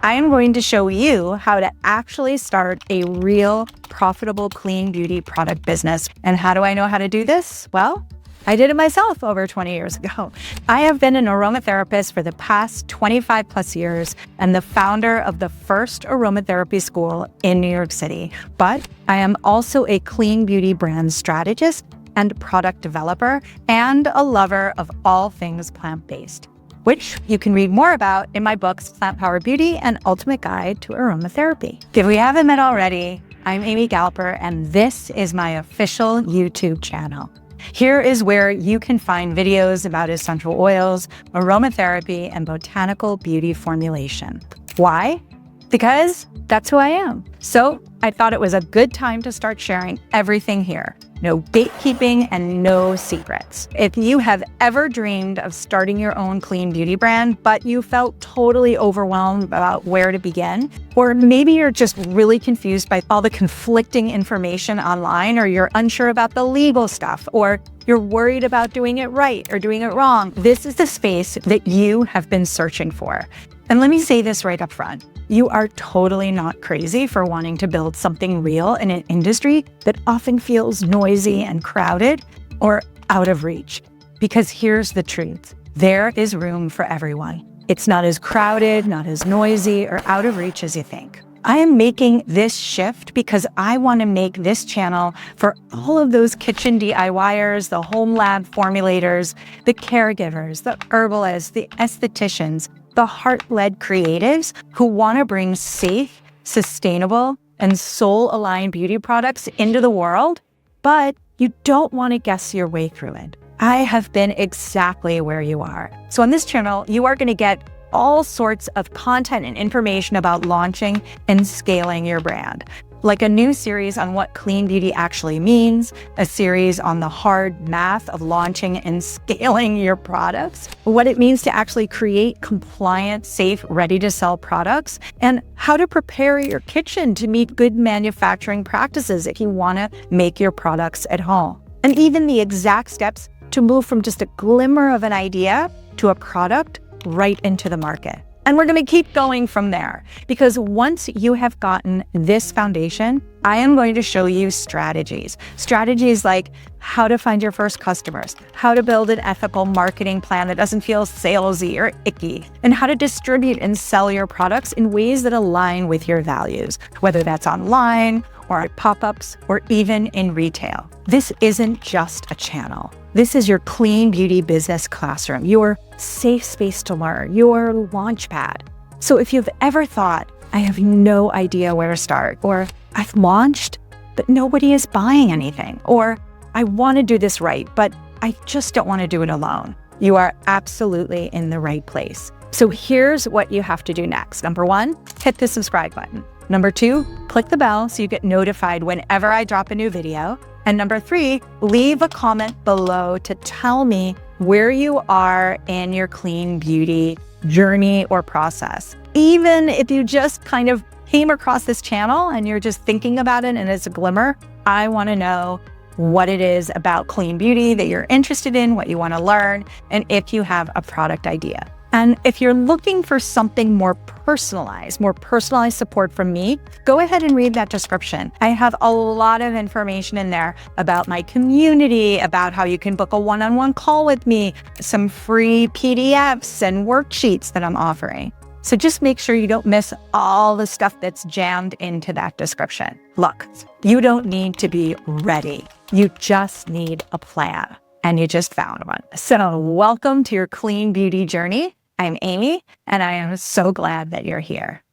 I am going to show you how to actually start a real profitable clean beauty product business. And how do I know how to do this? Well, I did it myself over 20 years ago. I have been an aromatherapist for the past 25 plus years and the founder of the first aromatherapy school in New York City. But I am also a clean beauty brand strategist and product developer and a lover of all things plant-based, which you can read more about in my books, Plant Powered Beauty and Ultimate Guide to Aromatherapy. If we haven't met already, I'm Amy Galper, and this is my official YouTube channel. Here is where you can find videos about essential oils, aromatherapy, and botanical beauty formulation. Why? Because that's who I am. So I thought it was a good time to start sharing everything here. No gatekeeping and no secrets. If you have ever dreamed of starting your own clean beauty brand, but you felt totally overwhelmed about where to begin, or maybe you're just really confused by all the conflicting information online, or you're unsure about the legal stuff, or you're worried about doing it right or doing it wrong, this is the space that you have been searching for. And let me say this right up front. You are totally not crazy for wanting to build something real in an industry that often feels noisy and crowded or out of reach. Because here's the truth. There is room for everyone. It's not as crowded, not as noisy, or out of reach as you think. I am making this shift because I want to make this channel for all of those kitchen DIYers, the home lab formulators, the caregivers, the herbalists, the estheticians, the heart-led creatives who want to bring safe, sustainable, and soul-aligned beauty products into the world, but you don't want to guess your way through it. I have been exactly where you are. So on this channel, you are going to get all sorts of content and information about launching and scaling your brand. Like a new series on what clean beauty actually means, a series on the hard math of launching and scaling your products, what it means to actually create compliant, safe, ready-to-sell products, and how to prepare your kitchen to meet good manufacturing practices if you want to make your products at home. And even the exact steps to move from just a glimmer of an idea to a product right into the market. And we're going to keep going from there, because once you have gotten this foundation, I am going to show you strategies. Strategies like how to find your first customers, how to build an ethical marketing plan that doesn't feel salesy or icky, and how to distribute and sell your products in ways that align with your values, whether that's online or at pop-ups or even in retail. This isn't just a channel. This is your clean beauty business classroom, your safe space to learn, your launch pad. So if you've ever thought, I have no idea where to start, or I've launched, but nobody is buying anything, or I want to do this right, but I just don't want to do it alone, you are absolutely in the right place. So here's what you have to do next. Number 1, hit the subscribe button. Number 2, click the bell so you get notified whenever I drop a new video. And number 3, leave a comment below to tell me where you are in your clean beauty journey or process. Even if you just kind of came across this channel and you're just thinking about it and it's a glimmer, I want to know what it is about clean beauty that you're interested in, what you want to learn, and if you have a product idea. And if you're looking for something more personalized support from me, go ahead and read that description. I have a lot of information in there about my community, about how you can book a one-on-one call with me, some free PDFs and worksheets that I'm offering. So just make sure you don't miss all the stuff that's jammed into that description. Look, you don't need to be ready. You just need a plan, and you just found one. So welcome to your clean beauty journey. I'm Amy, and I am so glad that you're here.